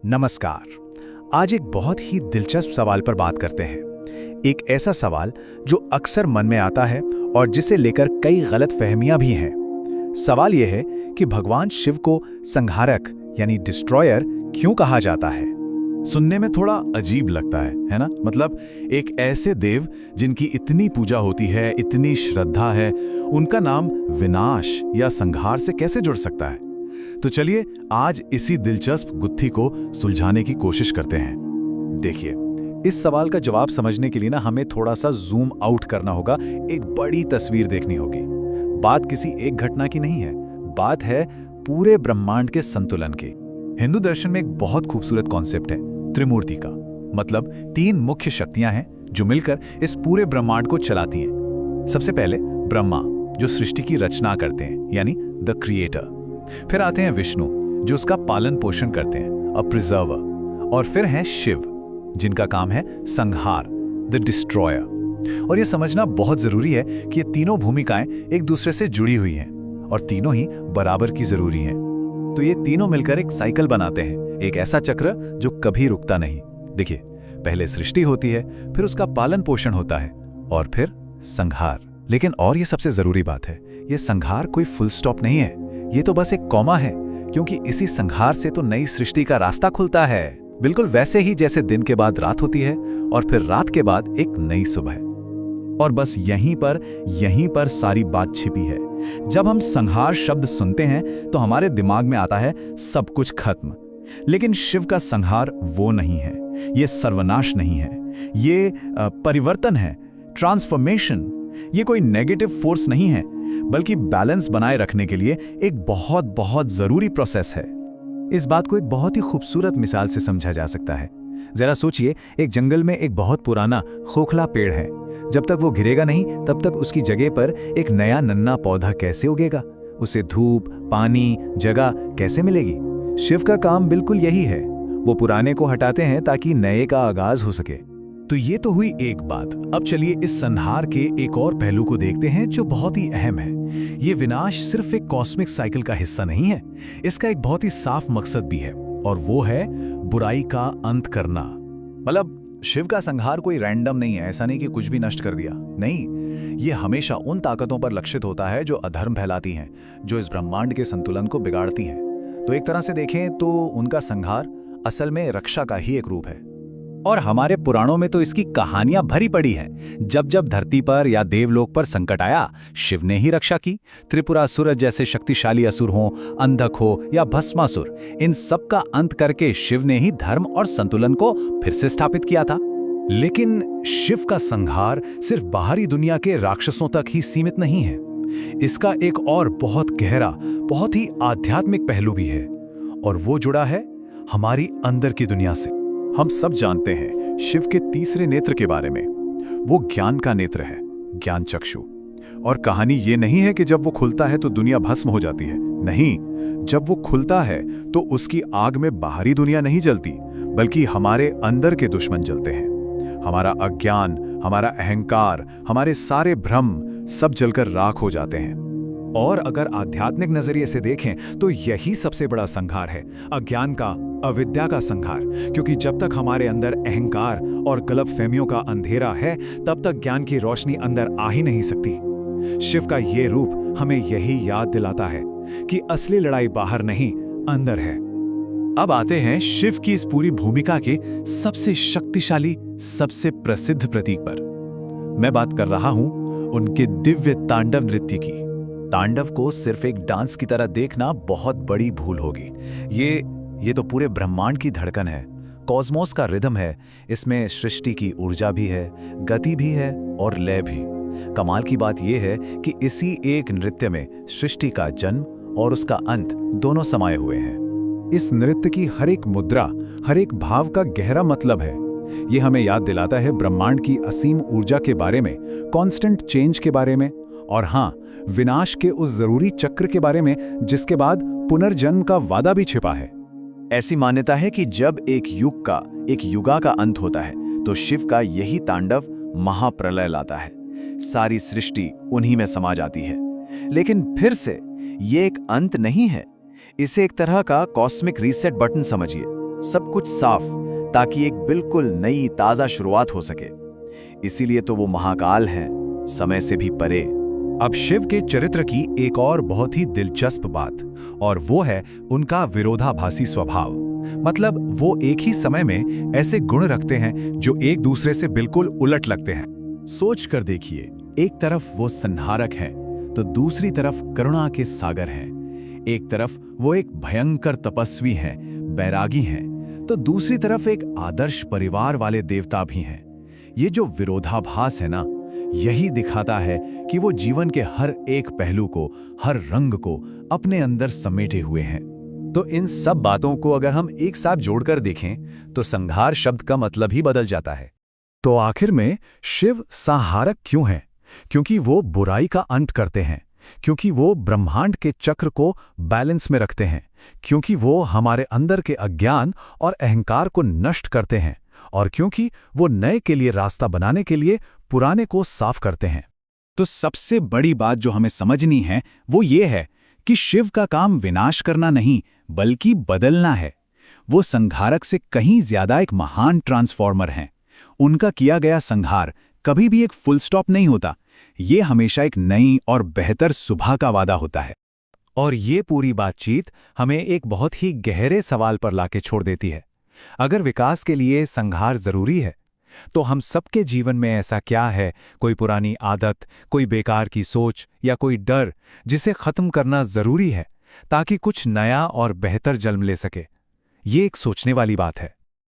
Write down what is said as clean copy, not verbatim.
नमस्कार। आज एक बहुत ही दिलचस्प सवाल पर बात करते हैं। एक ऐसा सवाल जो अक्सर मन में आता है और जिसे लेकर कई गलतफहमियां भी हैं। सवाल यह है कि भगवान शिव को संहारक यानी डिस्ट्रॉयर क्यों कहा जाता है। सुनने में थोड़ा अजीब लगता है ना? मतलब एक ऐसे देव जिनकी इतनी पूजा होती है, इतनी श्रद्धा है, उनका नाम विनाश या संहार से कैसे जुड़ सकता है? तो चलिए आज इसी दिलचस्प गुत्थी को सुलझाने की कोशिश करते हैं। देखिए, इस सवाल का जवाब समझने के लिए हमें थोड़ा सा जूम आउट करना होगा, एक बड़ी तस्वीर देखनी होगी। बात किसी एक घटना की नहीं है, बात है पूरे ब्रह्मांड के संतुलन की। हिंदू दर्शन में एक बहुत खूबसूरत कॉन्सेप्ट है त्रिमूर्ति का। मतलब 3 मुख्य शक्तियां हैं जो मिलकर इस पूरे ब्रह्मांड को चलाती हैं। सबसे पहले ब्रह्मा, जो सृष्टि की रचना करते हैं, यानी द क्रिएटर। फिर आते हैं विष्णु, जो उसका पालन पोषण करते हैं, अ प्रिजर्वर। और फिर हैं शिव, जिनका काम है संहार, द डिस्ट्रॉयर। और यह समझना बहुत जरूरी है कि ये तीनों भूमिकाएं एक दूसरे से जुड़ी हुई हैं और तीनों ही बराबर की जरूरी हैं। तो ये तीनों मिलकर एक साइकिल बनाते हैं, एक ऐसा चक्र जो कभी रुकता नहीं। देखिए, पहले सृष्टि होती है, फिर उसका पालन पोषण होता है और फिर संहार। लेकिन और ये सबसे जरूरी बात है, ये संहार कोई फुल स्टॉप नहीं है, ये तो बस एक कॉमा है, क्योंकि इसी संहार से तो नई सृष्टि का रास्ता खुलता है। बिल्कुल वैसे ही जैसे दिन के बाद रात होती है और फिर रात के बाद एक नई सुबह। और बस यहीं पर सारी बात छिपी है। जब हम संहार शब्द सुनते हैं तो हमारे दिमाग में आता है सब कुछ खत्म। लेकिन शिव का संहार वो नहीं है, ये सर्वनाश नहीं है, ये परिवर्तन है, ट्रांसफॉर्मेशन। ये कोई नेगेटिव फोर्स नहीं है, बल्कि बैलेंस बनाए रखने के लिए एक बहुत जरूरी प्रोसेस है। इस बात को एक बहुत ही खूबसूरत मिसाल से समझा जा सकता है। जरा सोचिए, एक जंगल में एक बहुत पुराना खोखला पेड़ है। जब तक वो गिरेगा नहीं, तब तक उसकी जगह पर एक नया नन्हा पौधा कैसे उगेगा? उसे धूप, पानी, जगह कैसे मिलेगी? शिव का काम बिल्कुल यही है। वो पुराने को हटाते हैं ताकि नए का आगाज हो सके। तो ये तो हुई एक बात। अब चलिए इस संहार के एक और पहलू को देखते हैं जो बहुत ही अहम है। ये विनाश सिर्फ एक कॉस्मिक साइकिल का हिस्सा नहीं है, इसका एक बहुत ही साफ मकसद भी है, और वो है बुराई का अंत करना। मतलब शिव का संहार कोई रैंडम नहीं है, ऐसा नहीं कि कुछ भी नष्ट कर दिया। नहीं, ये हमेशा उन ताकतों पर लक्षित होता है जो अधर्म फैलाती हैं, जो इस ब्रह्मांड के संतुलन को बिगाड़ती हैं। तो एक तरह से देखें तो उनका संहार असल में रक्षा का ही एक रूप है। और हमारे पुराणों में तो इसकी कहानियां भरी पड़ी हैं। जब जब धरती पर या देवलोक पर संकट आया, शिव ने ही रक्षा की। त्रिपुरासुर जैसे शक्तिशाली असुर हो, अंधक हो या भस्मासुर, इन सब का अंत करके शिव ने ही धर्म और संतुलन को फिर से स्थापित किया था। लेकिन शिव का संहार सिर्फ बाहरी दुनिया के राक्षसों तक ही सीमित नहीं है। इसका एक और बहुत गहरा, बहुत ही आध्यात्मिक पहलू भी है, और वो जुड़ा है हमारी अंदर की दुनिया से। हम सब जानते हैं शिव के तीसरे नेत्र के बारे में। वो ज्ञान का नेत्र है, ज्ञान चक्षु। और कहानी ये नहीं है कि जब वो खुलता है तो दुनिया भस्म हो जाती है। नहीं, जब वो खुलता है तो उसकी आग में बाहरी दुनिया नहीं जलती, बल्कि हमारे अंदर के दुश्मन जलते हैं। हमारा अज्ञान, हमारा अहंकार, हमारे सारे भ्रम सब जलकर राख हो जाते हैं। और अगर आध्यात्मिक नजरिए से देखें तो यही सबसे बड़ा संहार है, अज्ञान का, अविद्या का संहार। क्योंकि जब तक हमारे अंदर अहंकार और गलतफहमियों का अंधेरा है, तब तक ज्ञान की रोशनी अंदर आ ही नहीं सकती। शिव का ये रूप हमें यही याद दिलाता है कि असली लड़ाई बाहर नहीं, अंदर है। अब आते हैं शिव की इस पूरी भूमिका के सबसे शक्तिशाली, सबसे प्रसिद्ध प्रतीक पर। मैं बात कर रहा हूं उनके दिव्य तांडव नृत्य की। तांडव को सिर्फ एक डांस की तरह देखना बहुत बड़ी भूल होगी। ये तो पूरे ब्रह्मांड की धड़कन है, कॉस्मोस का रिदम है। इसमें सृष्टि की ऊर्जा भी है, गति भी है और लय भी। कमाल की बात यह है कि इसी एक नृत्य में सृष्टि का जन्म और उसका अंत दोनों समाये हुए हैं। इस नृत्य की हर एक मुद्रा, हर एक भाव का गहरा मतलब है। ये हमें याद दिलाता है ब्रह्मांड की असीम ऊर्जा के बारे में, कांस्टेंट चेंज के बारे में, और हाँ, विनाश के उस जरूरी चक्र के बारे में जिसके बाद पुनर्जन्म का वादा भी छिपा है। ऐसी मान्यता है कि जब एक युग का, एक युगा का अंत होता है तो शिव का यही तांडव महाप्रलय लाता है। सारी सृष्टि उन्हीं में समा जाती है। लेकिन फिर से ये एक अंत नहीं है, इसे एक तरह का कॉस्मिक रीसेट बटन समझिए। सब कुछ साफ, ताकि एक बिल्कुल नई ताज़ा शुरुआत हो सके। इसीलिए तो वो महाकाल हैं, समय से भी परे। अब शिव के चरित्र की एक और बहुत ही दिलचस्प बात, और वो है उनका विरोधाभासी स्वभाव। मतलब वो एक ही समय में ऐसे गुण रखते हैं जो एक दूसरे से बिल्कुल उलट लगते हैं। सोच कर देखिए, एक तरफ वो संहारक हैं, तो दूसरी तरफ करुणा के सागर हैं। एक तरफ वो एक भयंकर तपस्वी हैं, बैरागी हैं, तो दूसरी तरफ एक आदर्श परिवार वाले देवता भी हैं। ये जो विरोधाभास है ना, यही दिखाता है कि वो जीवन के हर एक पहलू को, हर रंग को अपने अंदर समेटे हुए हैं। तो इन सब बातों को अगर हम एक साथ जोड़कर देखें तो संहार शब्द का मतलब ही बदल जाता है। तो आखिर में शिव संहारक क्यों हैं? क्योंकि वो बुराई का अंत करते हैं, क्योंकि वो ब्रह्मांड के चक्र को बैलेंस में रखते हैं, क्योंकि वो हमारे अंदर के अज्ञान और अहंकार को नष्ट करते हैं, और क्योंकि वो नए के लिए रास्ता बनाने के लिए पुराने को साफ करते हैं। तो सबसे बड़ी बात जो हमें समझनी है वो ये है कि शिव का काम विनाश करना नहीं, बल्कि बदलना है। वो संहारक से कहीं ज्यादा एक महान ट्रांसफॉर्मर हैं। उनका किया गया संहार कभी भी एक फुल स्टॉप नहीं होता, ये हमेशा एक नई और बेहतर सुबह का वादा होता है। और ये पूरी बातचीत हमें एक बहुत ही गहरे सवाल पर लाके छोड़ देती है। अगर विकास के लिए संहार जरूरी है, तो हम सबके जीवन में ऐसा क्या है, कोई पुरानी आदत, कोई बेकार की सोच या कोई डर, जिसे खत्म करना जरूरी है ताकि कुछ नया और बेहतर जन्म ले सके? ये एक सोचने वाली बात है।